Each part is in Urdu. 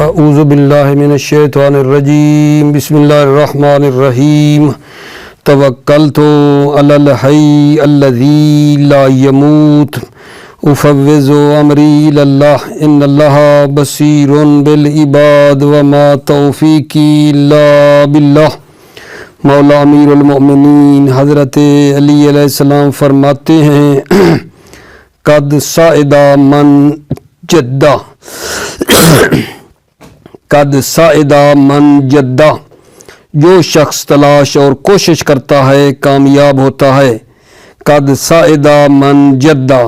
اعوذ باللہ من الشیطان الرجیم بسم اللہ الرحمن الرحیم توکلت علی الحی الذی لا یموت افوض امری الی اللہ ان اللہ بصیر بالعباد وما توفیقی الا باللہ۔ مولا امیر المؤمنین حضرت علی علیہ السلام فرماتے ہیں قد سعد من جدہ قد سعد من جدہ، جو شخص تلاش اور کوشش کرتا ہے کامیاب ہوتا ہے۔ قد سعد من جدہ،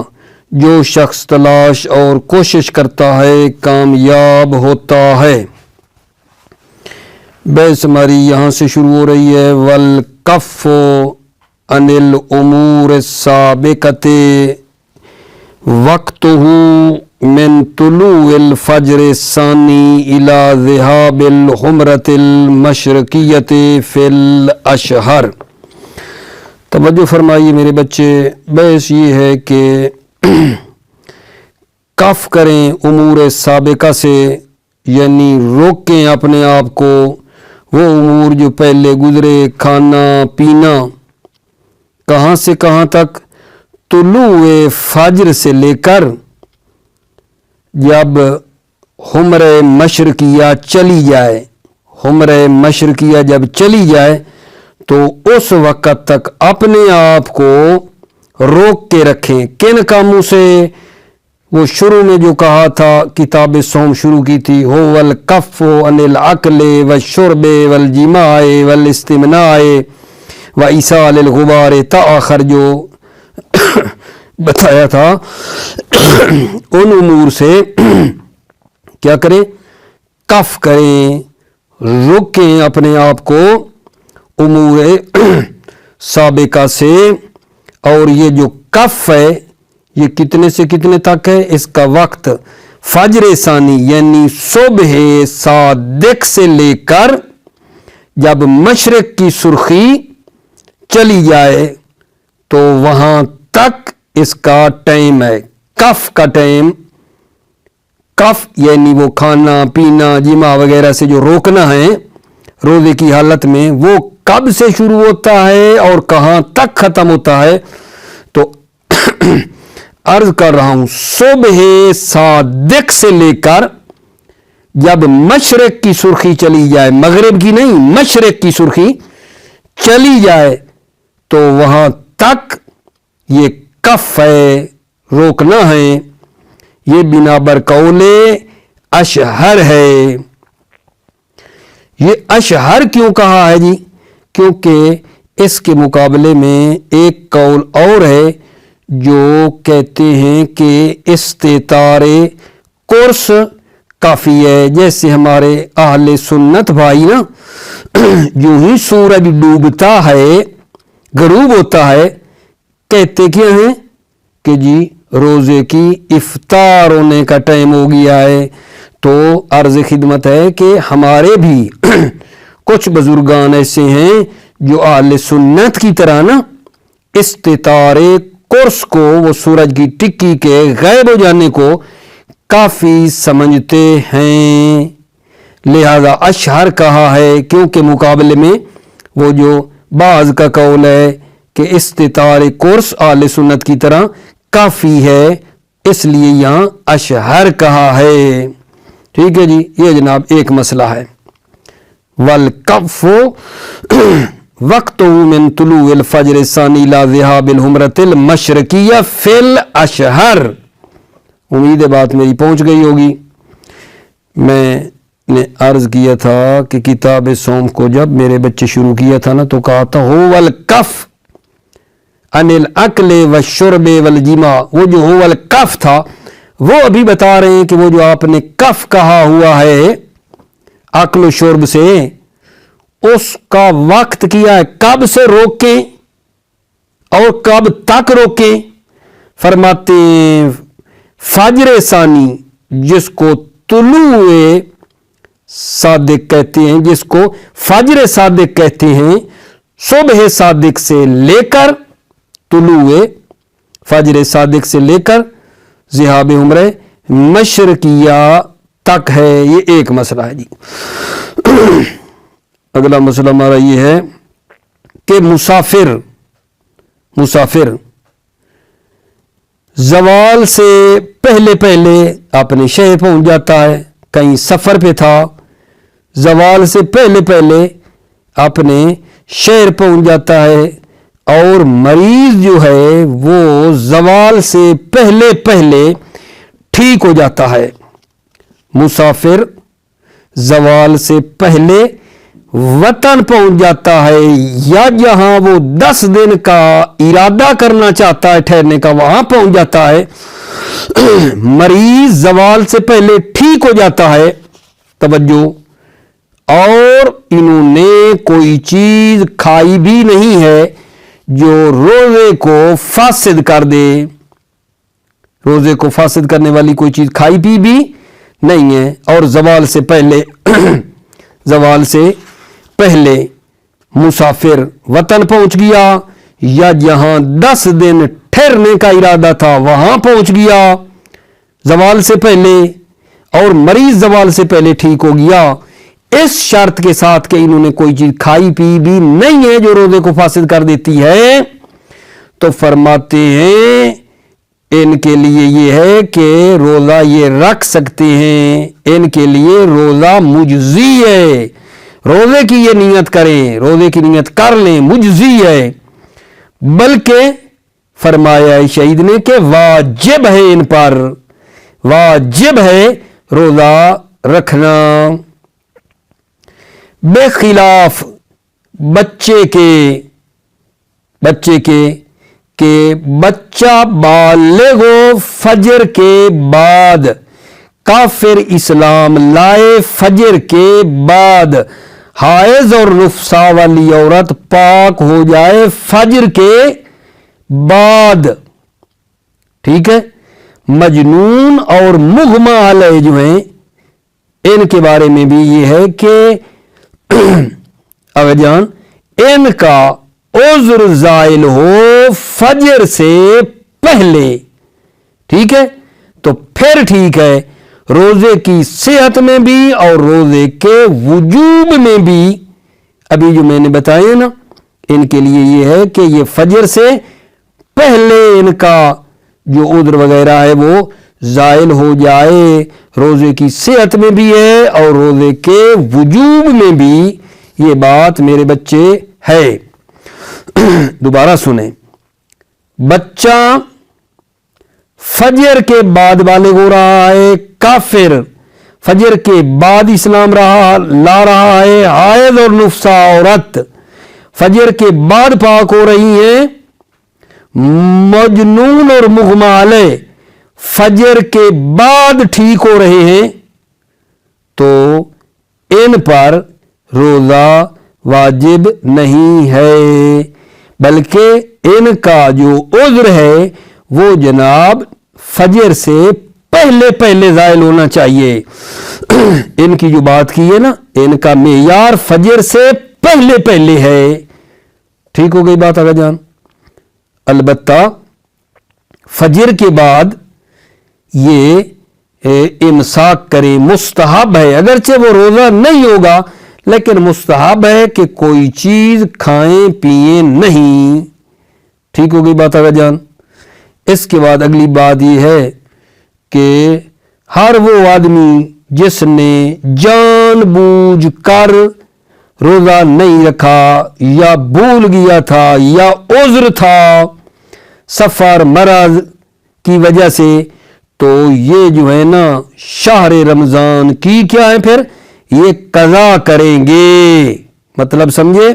جو شخص تلاش اور کوشش کرتا ہے کامیاب ہوتا ہے۔ بحث ہماری یہاں سے شروع ہو رہی ہے والکف عن الامور السابقۃ وقتہ من طلوع الفجر الثانی الى ذهاب الحمرة المشرقیۃ فی الاشہر۔ توجہ فرمائیے میرے بچے، بحث یہ ہے کہ کف کریں امور سابقہ سے، یعنی روکیں اپنے آپ کو وہ امور جو پہلے گزرے، کھانا پینا، کہاں سے کہاں تک؟ طلوع فجر سے لے کر جب حمرہ مشرقیہ چلی جائے، حمرہ مشرقیہ جب چلی جائے تو اس وقت تک اپنے آپ کو روک کے رکھیں۔ کن کاموں سے؟ وہ شروع میں جو کہا تھا، کتاب صوم شروع کی تھی، هو الکف عن الاکل والشرب والجماع والاستمناء وایصال الغبار، تا آخر جو بتایا تھا ان امور سے کیا کریں؟ کف کریں، روکیں اپنے آپ کو امور سابقہ سے۔ اور یہ جو کف ہے یہ کتنے سے کتنے تک ہے؟ اس کا وقت فجر ثانی یعنی صبح صادق سے لے کر جب مشرق کی سرخی چلی جائے تو وہاں تک اس کا ٹائم ہے۔ کف کا ٹائم، کف یعنی وہ کھانا پینا جماع وغیرہ سے جو روکنا ہے روزے کی حالت میں، وہ کب سے شروع ہوتا ہے اور کہاں تک ختم ہوتا ہے؟ تو عرض کر رہا ہوں، صبح صادق سے لے کر جب مشرق کی سرخی چلی جائے، مغرب کی نہیں، مشرق کی سرخی چلی جائے تو وہاں تک یہ کف ہے، روکنا ہے۔ یہ بنا بر قول اشہر ہے۔ یہ اشہر کیوں کہا ہے جی؟ کیونکہ اس کے مقابلے میں ایک قول اور ہے جو کہتے ہیں کہ استطار قرص کافی ہے۔ جیسے ہمارے اہل سنت بھائی نا، جو ہی سورج ڈوبتا ہے، غروب ہوتا ہے، کہتے کیا ہیں کہ جی روزے کی افطار ہونے کا ٹائم ہو گیا ہے۔ تو عرض خدمت ہے کہ ہمارے بھی کچھ بزرگان ایسے ہیں جو اہل سنت کی طرح نا استطار قرص کو، وہ سورج کی ٹکی کے غائب ہو جانے کو کافی سمجھتے ہیں، لہذا اشہر کہا ہے۔ کیونکہ مقابلے میں وہ جو بعض کا قول ہے کہ استطار قرص اہل سنت کی طرح کافی ہے، اس لیے یہاں اشہر کہا ہے۔ ٹھیک ہے جی، یہ جناب ایک مسئلہ ہے۔ والکف وقتہ من طلوع الفجر الثانی الی ذہاب الحمرۃ المشرقیہ فی الاشہر۔ امید ہے بات میری پہنچ گئی ہوگی۔ میں نے عرض کیا تھا کہ کتاب صوم کو جب میرے بچے شروع کیا تھا نا تو کہا تھا هو الکف عن الاکل والشرب والجماع، وہ جو هو الکف تھا وہ ابھی بتا رہے ہیں کہ وہ جو آپ نے کف کہا ہوا ہے اکل و شرب سے، اس کا وقت کیا ہے، کب سے روکیں اور کب تک روکیں؟ فرماتے ہیں فجر ثانی، جس کو طلوع صادق کہتے ہیں، جس کو فجر صادق کہتے ہیں، صبح صادق سے لے کر طلوع فجر صادق سے لے کر ذہاب عمرہ مشرقیہ تک ہے. یہ ایک مسئلہ ہے جی. اگلا مسئلہ ہمارا یہ ہے کہ مسافر زوال سے پہلے اپنے شہر پہنچ جاتا ہے. کہیں سفر پہ تھا, زوال سے پہلے اپنے شہر پہنچ جاتا ہے, اور مریض جو ہے وہ زوال سے پہلے ٹھیک ہو جاتا ہے. مسافر زوال سے پہلے وطن پہنچ جاتا ہے, یا جہاں وہ 10 دن کا ارادہ کرنا چاہتا ہے ٹھہرنے کا وہاں پہنچ جاتا ہے. مریض زوال سے پہلے ٹھیک ہو جاتا ہے. توجہ, اور انہوں نے کوئی چیز کھائی بھی نہیں ہے جو روزے کو فاسد کر دے. روزے کو فاسد کرنے والی کوئی چیز کھائی پی بھی نہیں ہے, اور زوال سے پہلے مسافر وطن پہنچ گیا, یا جہاں 10 دن ٹھہرنے کا ارادہ تھا وہاں پہنچ گیا زوال سے پہلے, اور مریض زوال سے پہلے ٹھیک ہو گیا, اس شرط کے ساتھ کہ انہوں نے کوئی چیز کھائی پی بھی نہیں ہے جو روزے کو فاسد کر دیتی ہے. تو فرماتے ہیں ان کے لیے یہ ہے کہ روزہ یہ رکھ سکتے ہیں, ان کے لیے روزہ مجزی ہے. روزے کی یہ نیت کریں, روزے کی نیت کر لیں, مجزی ہے. بلکہ فرمایا شہید نے کہ واجب ہے, ان پر واجب ہے روزہ رکھنا. بے خلاف بچے کے کہ بچہ بالغ ہو فجر کے بعد, کافر اسلام لائے فجر کے بعد, حائض اور نفسا والی عورت پاک ہو جائے فجر کے بعد, ٹھیک ہے. مجنون اور مغمى علیہ جو ہیں ان کے بارے میں بھی یہ ہے کہ اگر جان ان کا عذر زائل ہو فجر سے پہلے, ٹھیک ہے, تو پھر ٹھیک ہے. روزے کی صحت میں بھی اور روزے کے وجوب میں بھی ابھی جو میں نے بتایا نا, ان کے لیے یہ ہے کہ یہ فجر سے پہلے ان کا جو عذر وغیرہ ہے وہ زائل ہو جائے. روزے کی صحت میں بھی ہے اور روزے کے وجوب میں بھی یہ بات میرے بچے ہے. دوبارہ سنیں, بچہ فجر کے بعد بالغ ہو رہا ہے, کافر فجر کے بعد اسلام لا رہا ہے, حائض اور نفسا عورت فجر کے بعد پاک ہو رہی ہیں, مجنون اور مغمى علیہ فجر کے بعد ٹھیک ہو رہے ہیں, تو ان پر روزہ واجب نہیں ہے, بلکہ ان کا جو عذر ہے وہ جناب فجر سے پہلے زائل ہونا چاہیے. ان کی جو بات کی ہے نا, ان کا معیار فجر سے پہلے ہے. ٹھیک ہو گئی بات آگے جان. البتہ فجر کے بعد یہ امساک کرے مستحب ہے, اگرچہ وہ روزہ نہیں ہوگا لیکن مستحب ہے کہ کوئی چیز کھائیں پیئیں نہیں. ٹھیک ہو گئی بات آگے جان. اس کے بعد اگلی بات یہ ہے کہ ہر وہ آدمی جس نے جان بوجھ کر روزہ نہیں رکھا یا بھول گیا تھا یا عذر تھا سفر مرض کی وجہ سے, تو یہ جو ہے نا شہر رمضان کی کیا ہے پھر یہ قضا کریں گے. مطلب سمجھے,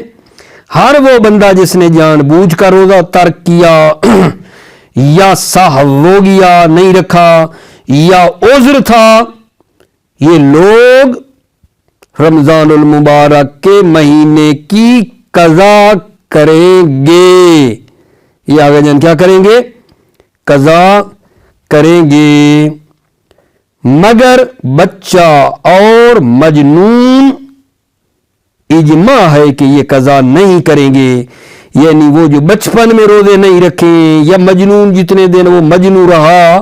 ہر وہ بندہ جس نے جان بوجھ کر روزہ ترک کیا یا سہو ہو گیا نہیں رکھا یا عذر تھا, یہ لوگ رمضان المبارک کے مہینے کی قضا کریں گے. یہ آگے جان کیا کریں گے, قضا کریں گے. مگر بچہ اور مجنون اجماع ہے کہ یہ قضا نہیں کریں گے. یعنی وہ جو بچپن میں روزے نہیں رکھیں یا مجنون جتنے دن وہ مجنون رہا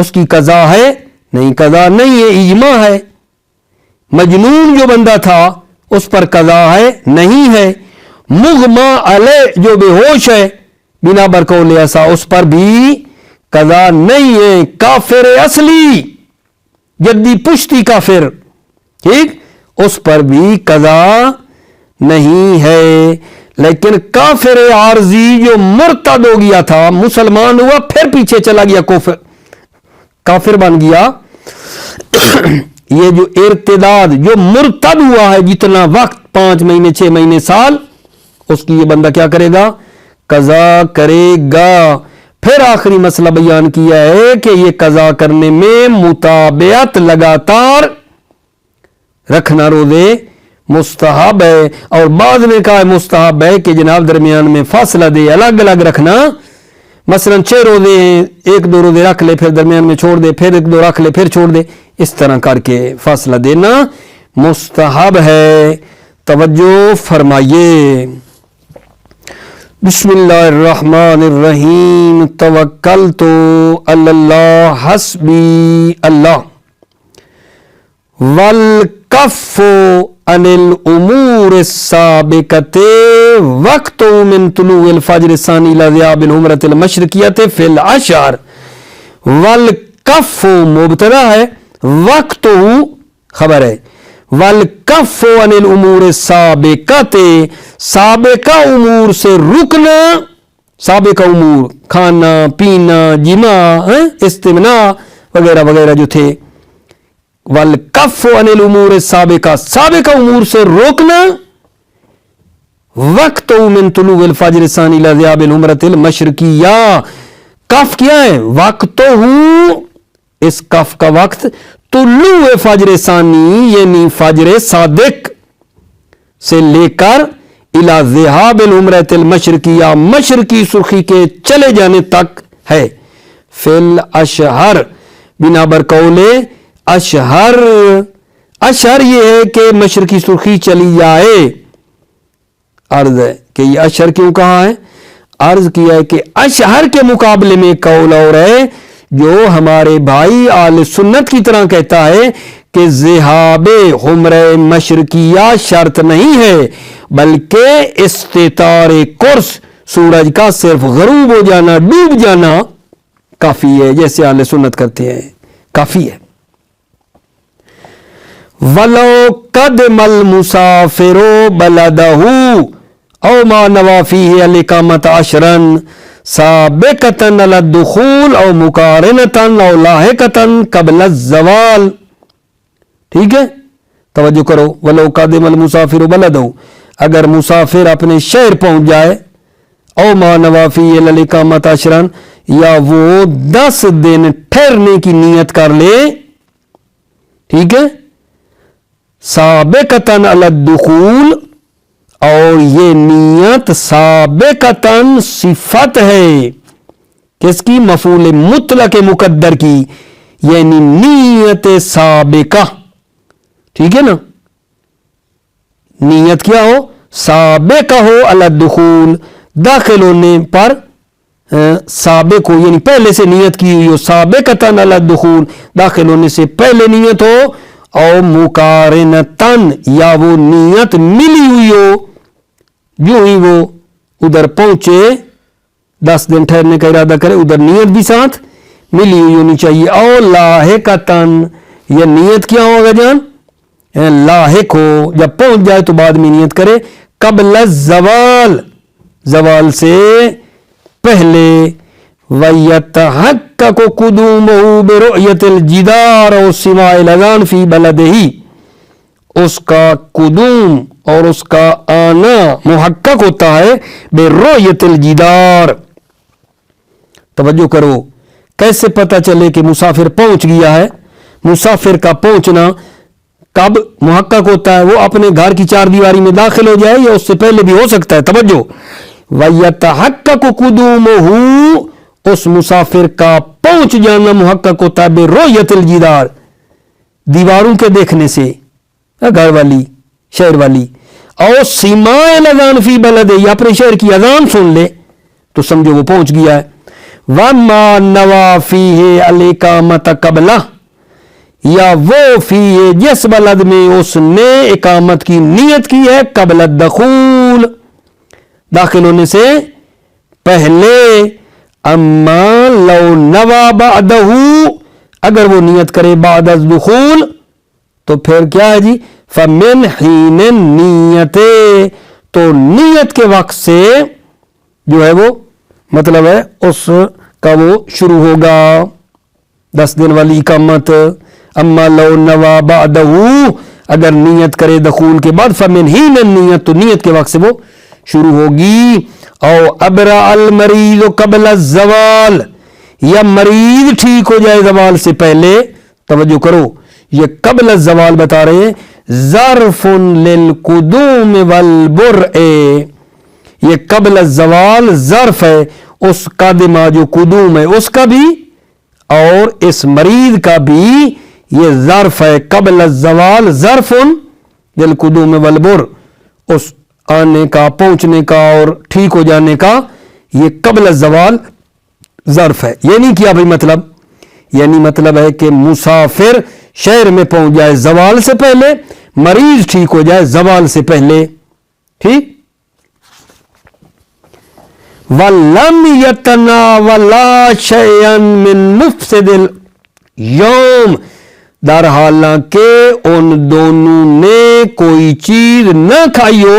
اس کی قضا ہے؟ نہیں، قضا نہیں ہے، اجماع ہے۔ مجنون جو بندہ تھا اس پر قضا ہے؟ نہیں ہے۔ مغمى علیہ جو بے ہوش ہے بنا برقول ایسا، اس پر بھی قضا نہیں ہے۔ کافر اصلی جدی پشتی کافر، ٹھیک، اس پر بھی قضا نہیں ہے۔ لیکن کافر عارضی جو مرتد ہو گیا تھا، مسلمان ہوا پھر پیچھے چلا گیا، کافر بن گیا، یہ جو ارتداد جو مرتد ہوا ہے جتنا وقت 5 مہینے 6 مہینے سال، اس کی یہ بندہ کیا کرے گا؟ قضا کرے گا۔ پھر آخری مسئلہ بیان کیا ہے کہ یہ قضا کرنے میں متابعت لگاتار رکھنا روزے مستحب ہے، اور بعض نے کہا مستحب ہے کہ جناب درمیان میں فاصلہ دے، الگ الگ رکھنا، مثلا 6 روزے ہیں، 1-2 روزے رکھ لے، پھر درمیان میں چھوڑ دے، پھر 1-2 رکھ لے، پھر چھوڑ دے، اس طرح کر کے فاصلہ دینا مستحب ہے۔ توجہ فرمائیے۔ بسم اللہ الرحمن الرحیم۔ توکلت علی اللہ حسبی اللہ والکف عن الامور السابقۃ وقت من طلوع الفجر الثانی الی ذیاب العمرۃ المشرقیۃ فی العشر۔ والکف مبتدا ہے، وقت خبر ہے، والکف عن الامور السابقۃ سابقہ امور سے رکنا، سابقہ امور کھانا پینا جماع استمناء وغیرہ وغیرہ جو تھے، والکف عن الامور السابقہ سابقہ امور سے روکنا، وقت من طلوع الفجر الثانی الی ذیاب العمرۃ المشرقیہ۔ کف کیا ہے؟ وقت ہوں، اس کف کا وقت طلوع فجر ثانی یعنی فجر صادق سے لے کر الی ذہاب العمرۃ المشرقیہ مشرقی سرخی کے چلے جانے تک ہے۔ فی الاشہر بنا برقول اشہر، اشہر یہ ہے کہ مشرقی سرخی چلی جائے۔ عرض ہے کہ یہ اشہر کیوں کہا ہے؟ عرض کیا ہے کہ اشہر کے مقابلے میں قول اور ہے جو ہمارے بھائی اہل سنت کی طرح کہتا ہے کہ ذہاب عمرہ مشرقیہ شرط نہیں ہے، بلکہ استتار قرص سورج کا صرف غروب ہو جانا، ڈوب جانا کافی ہے، جیسے اہل سنت کرتے ہیں، کافی ہے۔ وَلَوْ قَدِمَ الْمُسَافِرُ بَلَدَهُ أَوْ مَا نَوَى فِيهِ الْإِقَامَةَ عَشْرًا سَابِقَةً عَلَى الدُّخُولِ أَوْ مُقَارِنَةً أَوْ لَاحِقَةً قَبْلَ الزَّوَالِ۔ ٹھیک ہے، توجہ کرو۔ وَلَوْ قَدِمَ الْمُسَافِرُ بَلَدَهُ، اگر مسافر اپنے شہر پہنچ جائے، أَوْ مَا نَوَى فِيهِ الْإِقَامَةَ عَشْرًا، یا وہ 10 دن ٹھہرنے کی نیت کر لے، ٹھیک ہے، سابقتاً علی الدخول، اور یہ نیت سابقتاً صفت ہے کس کی؟ مفعول مطلق مقدر کی، یعنی نیت سابقہ، ٹھیک ہے نا، نیت کیا ہو؟ سابقہ ہو، علی الدخول داخل ہونے پر سابق ہو، یعنی پہلے سے نیت کی ہوئی ہو، سابقتاً علی الدخول داخل ہونے سے پہلے نیت ہو، اور مقارنتاً یا وہ نیت ملی ہوئی ہو، جو ہی وہ ادھر پہنچے 10 دن ٹھہرنے کا ارادہ کرے ادھر نیت بھی ساتھ ملی ہوئی ہونی چاہیے۔ اور لاحقتاً، یہ نیت کیا ہوگا جان؟ لاحق ہو، جب پہنچ جائے تو بعد میں نیت کرے، قبل الزوال، زوال سے پہلے، وَيَتَحَقَّقُ قُدُومُهُ بِرُؤْيَةِ الْجِدَارِ وَالسِّمَاعِ الْأَذَانِ فِي بَلَدِهِ، اس کا قدوم اور اس کا آنا محقق ہوتا ہے بِرُؤْيَةِ الْجِدَارِ۔ توجہ کرو، کیسے پتہ چلے کہ مسافر پہنچ گیا ہے؟ مسافر کا پہنچنا کب محقق ہوتا ہے؟ وہ اپنے گھر کی 4 دیواری میں داخل ہو جائے یا اس سے پہلے بھی ہو سکتا ہے۔ توجہ، وَيَتَحَقَّقُ قُدُومُهُ، اس مسافر کا پہنچ جانا محقق ہوتا ہے بِرُؤْيَةِ الْجِدَارِ، دیواروں کے دیکھنے سے، گھر والی شہر والی، اور سماع الاذان فی بلدہ، یا اپنے شہر کی اذان سن لے تو سمجھو وہ پہنچ گیا ہے۔ وما نوا فیہ الاقامت قبلہ، یا وہ فیہ جس بلد میں اس نے اقامت کی نیت کی ہے قبل الدخول، داخل ہونے سے پہلے، اما لو نوا بعدہ، اگر وہ نیت کرے بعد الدخول تو پھر کیا ہے جی، فمن حین نیت، تو نیت کے وقت سے جو ہے وہ مطلب ہے اس کا وہ شروع ہوگا 10 دن والی اقامت. اما لو نوا بعدہ، اگر نیت کرے دخول کے بعد، فمن حین نیت، تو نیت کے وقت سے وہ شروع ہوگی. او ابرا المریض قبل الزوال، یا مریض ٹھیک ہو جائے زوال سے پہلے. توجہ کرو، یہ قبل الزوال بتا رہے ہیں، ظرف للقدوم والبرء، یہ قبل الزوال ظرف ہے اس قادمہ جو قدوم ہے اس کا بھی، اور اس مریض کا بھی یہ ظرف ہے. قبل الزوال ظرف للقدوم والبر، اس آنے کا، پہنچنے کا اور ٹھیک ہو جانے کا، یہ قبل الزوال ظرف ہے. یہ نہیں کیا بھائی مطلب، یعنی مطلب ہے کہ مسافر شہر میں پہنچ جائے زوال سے پہلے، مریض ٹھیک ہو جائے زوال سے پہلے. ٹھیک. وَلَمْ يَتَنَاوَلَا شَيْئًا مِّن مُفْسِدِ الْيَوْمِ، در حالانکہ ان دونوں نے کوئی چیز نہ کھائی ہو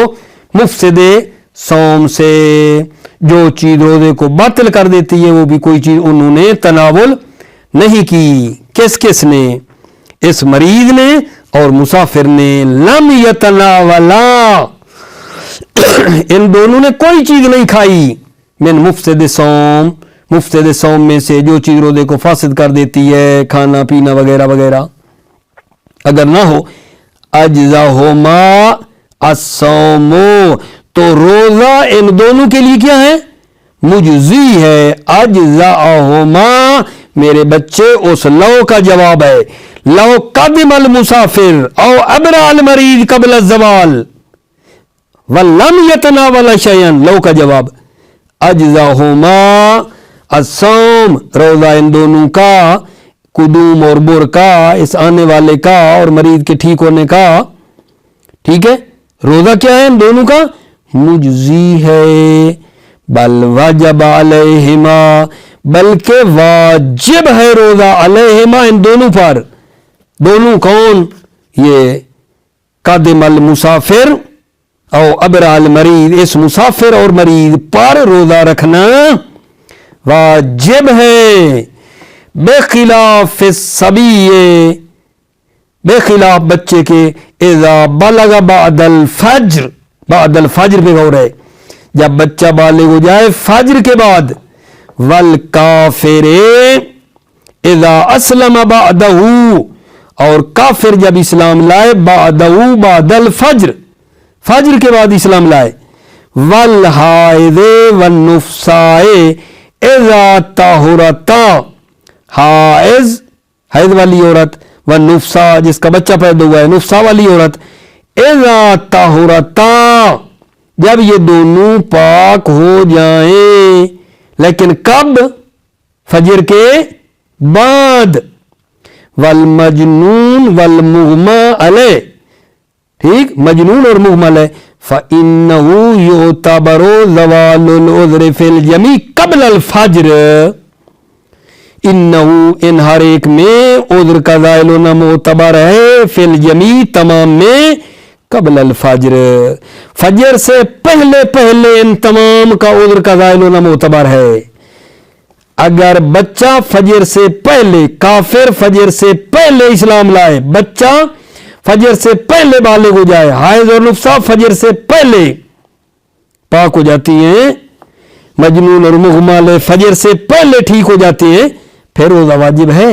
مفسد صوم سے، جو چیز روزے کو باطل کر دیتی ہے وہ بھی کوئی چیز انہوں نے تناول نہیں کی. کس کس نے؟ اس مریض نے اور مسافر نے. لم یتناولا، ان دونوں نے کوئی چیز نہیں کھائی، من مفسد صوم، مفسد صوم میں سے جو چیز روزے کو فاسد کر دیتی ہے، کھانا پینا وغیرہ وغیرہ. اگر نہ ہو اجزاہما الصوم، تو روزہ ان دونوں کے لیے کیا ہے؟ مجزی ہے. اجزاہما میرے بچے اس لو کا جواب ہے. لو قدم المسافر او ابرا المریض قبل الزوال ولم یتناول شیئا، لو کا جواب. اجزاہما الصوم، روزہ ان دونوں کا، قدوم اور بر کا، اس آنے والے کا اور مریض کے ٹھیک ہونے کا. ٹھیک ہے، روزہ کیا ہے ان دونوں کا؟ مجزی ہے. بل واجب علیہما، بلکہ واجب ہے روزہ علیہما ان دونوں پر. دونوں کون؟ یہ قادم المسافر او ابرا المریض، اس مسافر اور مریض پر روزہ رکھنا واجب ہے. بخلاف الصبی، بخلاف بچے کے، اذا بلغ بعد الفجر، بعد الفجر پہ غور ہے، جب بچہ بالغ ہو جائے فجر کے بعد. والکافر اذا اسلم بعدہ، اور کافر جب اسلام لائے بعدہ بعد الفجر، فجر کے بعد اسلام لائے. والحائض والنفساء اذا طہرتا، حائض، حیض والی عورت، والنفساء جس کا بچہ پیدا ہوا ہے، نفسا والی عورت، اذا طہرتا جب یہ دونوں پاک ہو جائیں. لیکن کب؟ فجر کے بعد. والمجنون والمغمى علیہ، ٹھیک، مجنون اور مغمى علیہ. فإنه يعتبر زوال العذر في الجميع قبل الفجر، انہو ان ہر ایک میں عذر کا زائل ہونا معتبر ہے، فی الجمیع تمام میں، قبل الفجر فجر سے پہلے پہلے ان تمام کا عذر کا زائل ہونا معتبر ہے. اگر بچہ فجر سے پہلے، کافر فجر سے پہلے اسلام لائے، بچہ فجر سے پہلے بالغ ہو جائے، حائض اور نفسا فجر سے پہلے پاک ہو جاتی ہیں، مجنون اور مغمى فجر سے پہلے ٹھیک ہو جاتے ہیں، پھر روزہ واجب ہے،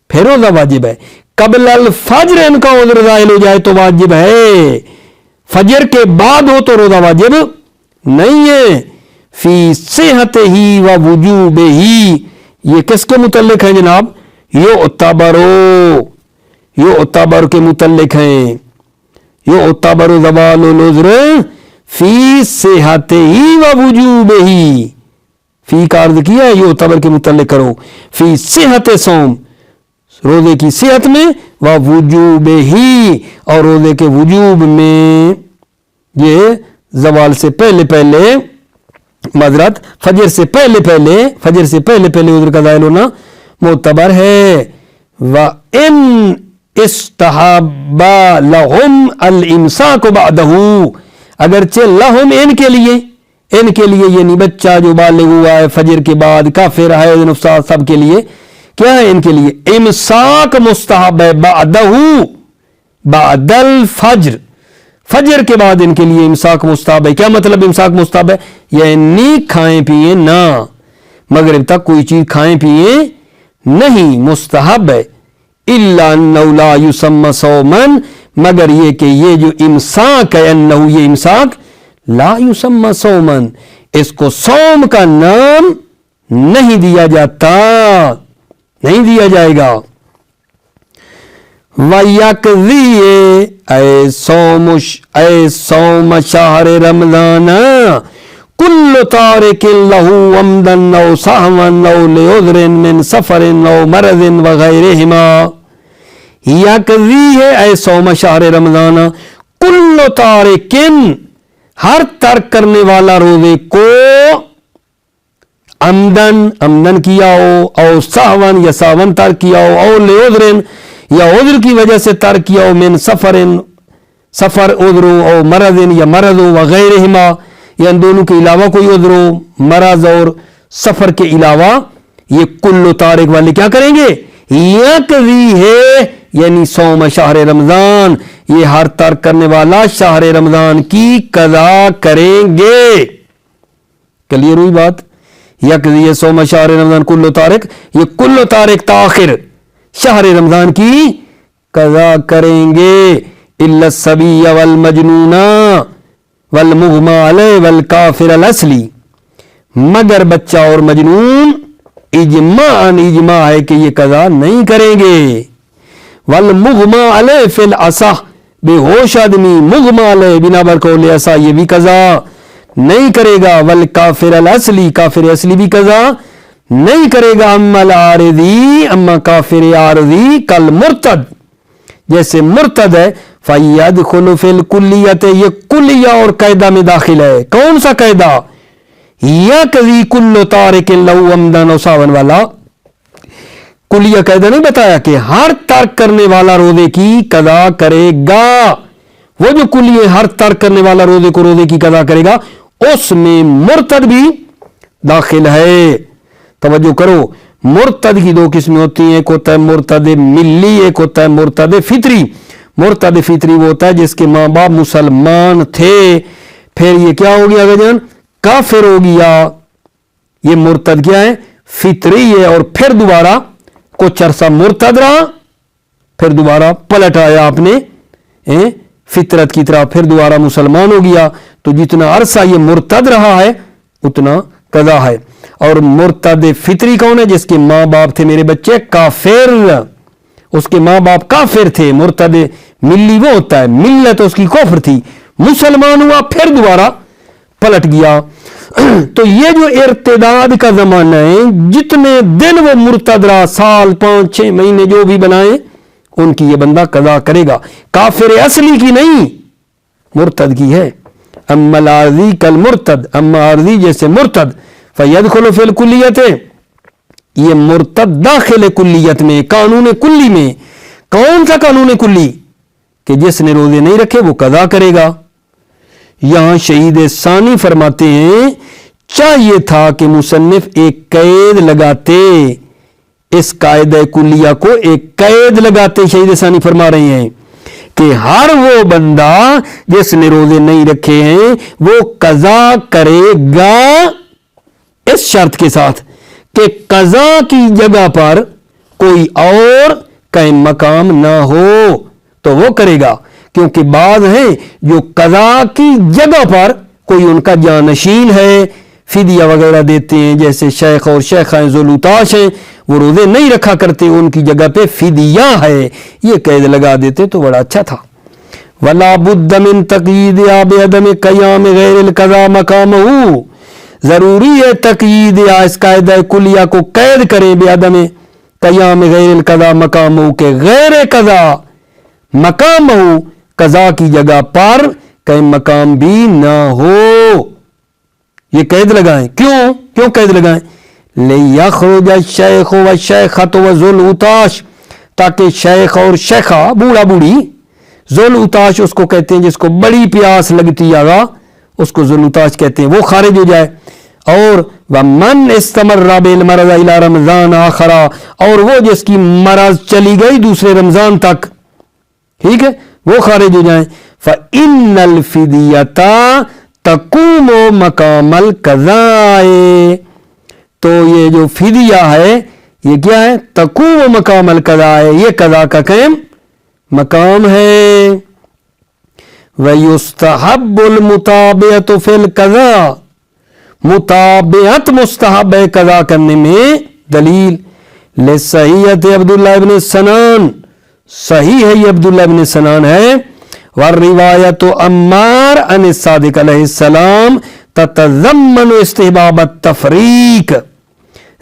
پھر روزہ واجب ہے. قبل الفجر ان کا عذر زائل ہو جائے تو واجب ہے، فجر کے بعد ہو تو روزہ واجب نہیں ہے. فی صحتہ و وجوبہ، یہ کس کے متعلق ہے جناب؟ یعتبر کے متعلق ہیں. یعتبر زوال العذر فی صحتہ و وجوبہ، فی کا عرض کیا ہے یعتبر کے متعلق کرو، فی صحت صوم روزے کی صحت میں، و وجوب ہی اور روزے کے وجوب میں، یہ زوال سے پہلے پہلے معذرت فجر سے پہلے پہلے عذر کا ظاہر ہونا معتبر ہے۔ وَإِنْ اسْتَحَبَّ لَهُمْ الْإِمْسَاكُ بَعْدَهُ اگرچہ لہم ان کے لیے یعنی بچہ جو بالغ ہوا ہے فجر کے بعد، کافر ہے نفسات سب کے لیے کیا ہے، ان کے لیے امساک مستحب ہے، بعد الفجر فجر کے بعد ان کے لیے امساک مستحب ہے۔ کیا مطلب امساک مستحب ہے؟ یعنی کھائیں پیئیں نہ، مغرب تک کوئی چیز کھائیں پیئیں نہیں، مستحب ہے۔ الا انہ لا یسمى صوما مگر یہ کہ یہ جو امساک ہے، انہ یہ امساک لا یسمى صوما اس کو صوم کا نام نہیں دیا جاتا، نہیں دیا جائے گا۔ وَيَقْضِي اے صوم شہر رمضان کل تارک لہ عمدا او سہوا او لعذر من سفر او مرض وغیرہما، یقضی ہے اے صوم شہر رمضان کل تارکن ہر ترک کرنے والا روزے کو، عمدن کیا ہو، او سہون یا سہون ترک کیا ہو، او لعذر یا عذر کی وجہ سے ترک کیا ہو، من سفر عذر او مرض یا مرض ہو، وغیرہما یا ان دونوں کے علاوہ کوئی عذر ہو، مرض اور سفر کے علاوہ، یہ کل تارک والے کیا کریں گے؟ یقضی ہے یعنی صوم شہر رمضان، یہ ہر ترک کرنے والا شہر رمضان کی قضا کریں گے۔ کلیئر ہوئی بات؟ یقضی صوم شہر رمضان کل تارک، یہ کل تارک تاخر شہر رمضان کی قضا کریں گے، الا الصبی والمجنون والمغمى علیہ والکافر الاصلی مگر بچہ اور مجنون اجماع ہے کہ یہ قضا نہیں کریں گے۔ والمغمى علیہ فی الاصح بے ہوش آدمی، مغمى علیہ بنا بر قول اصح یہ بھی قضا نہیں کرے گا۔ والکافر الاصلی کافر اصلی بھی قضا نہیں کرے گا۔ اما العارضی اما کافر عارضی کل مرتد جیسے مرتد ہے، فَيَدْخُلُ فِي الْكُلِّيَّةِ یہ کلیہ اور قاعدہ میں داخل ہے۔ کون سا قاعدہ؟ یقضی کل تارک لہ عمدا ساون والا کلیہ قاعدہ نہیں بتایا کہ ہر ترک کرنے والا روزے کی قضا کرے گا، وہ جو کلیہ ہر ترک کرنے والا روزے کی قضا کرے گا اس میں مرتد بھی داخل ہے۔ توجہ کرو، مرتد کی دو قسمیں ہوتی ہیں، ایک ہوتا ہے مرتد ملی، ایک ہوتا ہے مرتد فطری۔ مرتد فطری وہ ہوتا ہے جس کے ماں باپ مسلمان تھے، پھر یہ کیا ہو گیا جان؟ کافر ہو گیا، یہ مرتد کیا ہے؟ فطری ہے، اور پھر دوبارہ کچھ عرصہ مرتد رہا، پھر دوبارہ پلٹ آیا اپنے فطرت کی طرح، پھر دوبارہ مسلمان ہو گیا، تو جتنا عرصہ یہ مرتد رہا ہے اتنا قضا ہے۔ اور مرتد فطری کون ہے؟ جس کے ماں باپ تھے میرے بچے کافر، اس کے ماں باپ کافر تھے۔ مرتد ملی وہ ہوتا ہے ملت اس کی کفر تھی، مسلمان ہوا پھر دوبارہ پلٹ گیا۔ تو یہ جو ارتداد کا زمانہ ہے، جتنے دن وہ مرتد رہا، سال 5-6 مہینے جو بھی بنائے، ان کی یہ بندہ قضا کرے گا، کافر اصلی کی نہیں، مرتد کی ہے۔ اما العارضی کل مرتد اما عارضی جیسے مرتد، فیدخل فی الکلیت یہ مرتد داخل کلیت میں، قانون کلی میں۔ کون سا قانون کلی؟ کہ جس نے روزے نہیں رکھے وہ قضا کرے گا۔ یہاں شہید ثانی فرماتے ہیں چاہیے تھا کہ مصنف ایک قید لگاتے، اس قاعدہ کلیہ کو ایک قید لگاتے۔ شہید ثانی فرما رہے ہیں کہ ہر وہ بندہ جس نے روزے نہیں رکھے ہیں وہ قضا کرے گا، اس شرط کے ساتھ کہ قضا کی جگہ پر کوئی اور قائم مقام نہ ہو تو وہ کرے گا، کیونکہ بعض ہیں جو قضا کی جگہ پر کوئی ان کا جانشین ہے، فدیہ وغیرہ دیتے ہیں، جیسے شیخ اور شیخہ ذوالطاش ہیں، وہ روزے نہیں رکھا کرتے، ان کی جگہ پہ فدیہ ہے، یہ قید لگا دیتے تو بڑا اچھا تھا۔ وَلَا بُدَّ مِن تَقْیِیدِهَا بِعَدَمِ قِیَامِ غَیْرِ الْقَضَاءِ مَقَامَهُ ضروری ہے تقیید یا اس قاعدہ کلیہ کو قید کریں بعدم قیام غیر القضا مقام ہو کہ غیر قضا مقام ہو قضا کی جگہ پر کہیں مقام بھی نہ ہو. یہ قید لگائیں. کیوں قید لگائیں؟ لِيَخْرُجَ الشَّيْخُ وَالشَّيْخَةُ وَذُو الْعُطَاشِ تاکہ شیخ اور شیخہ بوڑھا بوڑھی ذو العطاش اس کو کہتے ہیں جس کو بڑی پیاس لگتی آگا اس کو ذو العطاش کہتے ہیں وہ خارج ہو جائے. اور وَمَنْ اسْتَمَرَّ بِالْمَرَضِ إِلَى رَمْضَانَ آخَرَ اور وہ جس کی مرض چلی گئی دوسرے رمضان تک ٹھیک ہے وہ خارج ہو جائیں. فَإِنَّ الْفِدْيَةَ تَقُومُ مَقَامَ الْقَضَاءِ تو یہ جو فدیہ ہے یہ کیا ہے؟ تقوم مقام القضاء ہے یہ قضا کا قائم مقام ہے. وَيُسْتَحَبُّ الْمُتَابِعَةُ فِي الْقَضَاءِ متابعت مستحب ہے قضا کرنے میں. دلیل لصحیحۃ عبداللہ ابن سنان صحیح ہے یہ عبداللہ ابن سنان ہے. والروایت عمار عن الصادق علیہ السلام تتضمن استحباب التفریق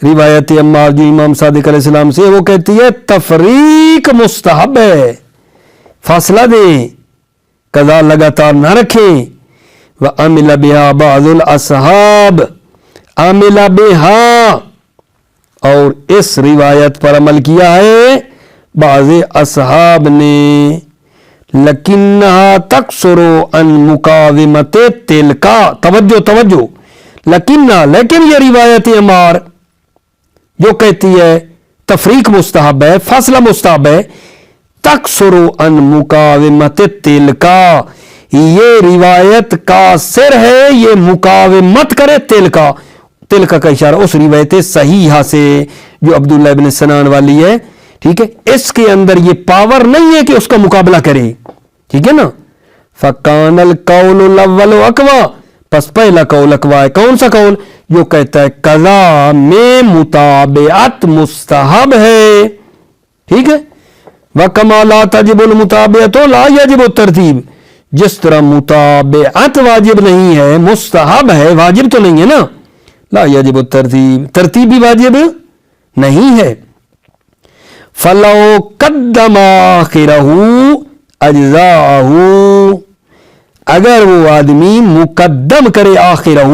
روایت عمار جو امام صادق علیہ السلام سے وہ کہتی ہے تفریق مستحب ہے فاصلہ دیں قضا لگاتار نہ رکھیں. وَعَمِلَ بِهَا بَعْضُ الْأَصْحَابِ عَمِلَ بِهَا اور اس روایت پر عمل کیا ہے بعض اصحاب نے. لَكِنَّهَا تَقْصُرُ عَنْ مُقَاوِمَةِ تِلْكَ توجہ لیکن یہ روایت عمار جو کہتی ہے تفریق مستحب ہے فاصلہ مستحب ہے تَقْصُرُ عَنْ مُقَاوِمَةِ تِلْكَ یہ روایت قاصر ہے یہ مقاومت کرے تلکا کا اشارہ اس روایت صحیحہ سے جو عبداللہ ابن سنان والی ہے ٹھیک ہے. اس کے اندر یہ پاور نہیں ہے کہ اس کا مقابلہ کرے ٹھیک ہے نا. فَقَانَ الْقَوْلُ الْأَوَّلُ أَقْوَى پس پہلا قول اقوی ہے. کون سا قول؟ جو کہتا ہے قضا میں متابعت مستحب ہے ٹھیک ہے. وَكَمَا لَا تَجِبُ الْمُتَابِعَةُ لَا يَجِبُ التَّرْتِيبُ جس طرح متابعت واجب نہیں ہے مستحب ہے واجب تو نہیں ہے نا. لا یجب الترتیب ترتیب بھی واجب نہیں ہے. فَلَوْ قَدَّمَ آخِرَهُ أَجْزَاءَهُ اگر وہ آدمی مقدم کرے آخرہ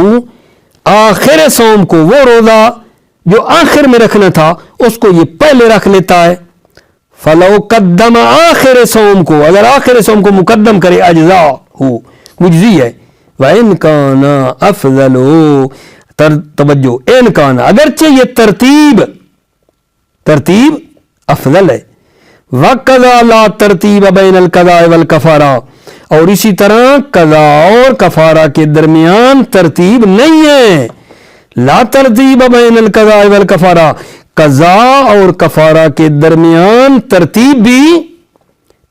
آخر صوم کو وہ روزہ جو آخر میں رکھنا تھا اس کو یہ پہلے رکھ لیتا ہے. فَلَوْ قَدَّمَ آخر صوم کو اگر آخر صوم کو مقدم کرے اجزاء ہو مجزی ہے. وَإِنْ كَانَ أَفْضَلُ توجہ ان کان اگرچہ یہ ترتیب افضل ہے. وَقَضَى لَا تَرْتِيبَ بَيْنَ الْقَضَاءِ وَالْكَفَارَةِ اور اسی طرح قضا اور کفارہ کے درمیان ترتیب نہیں ہے. لا ترتیب بین القضاء والکفارہ قضا اور کفارہ کے درمیان ترتیب بھی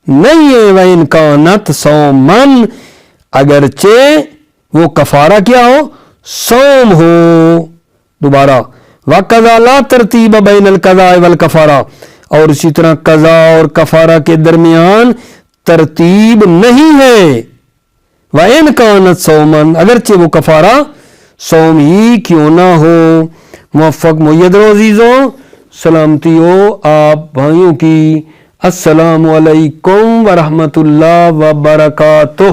نہیں ہے. وَإِنْ كَانَتْ صَوْمًا اگرچہ وہ کفارہ کیا ہو صوم ہو. دوبارہ وَقَضَى لَا تَرْتِيبَ بَيْنَ الْقَضَاءِ وَالْكَفَارَةِ اور اسی طرح قضا اور کفارہ کے درمیان ترتیب نہیں ہے. وَإِنْ كَانَتْ صَوْمًا اگرچہ وہ کفارہ صوم ہی کیوں نہ ہو. موفق مید عزیزوں سلامتی ہو آپ بھائیوں کی. السلام علیکم ورحمۃ اللہ وبرکاتہ.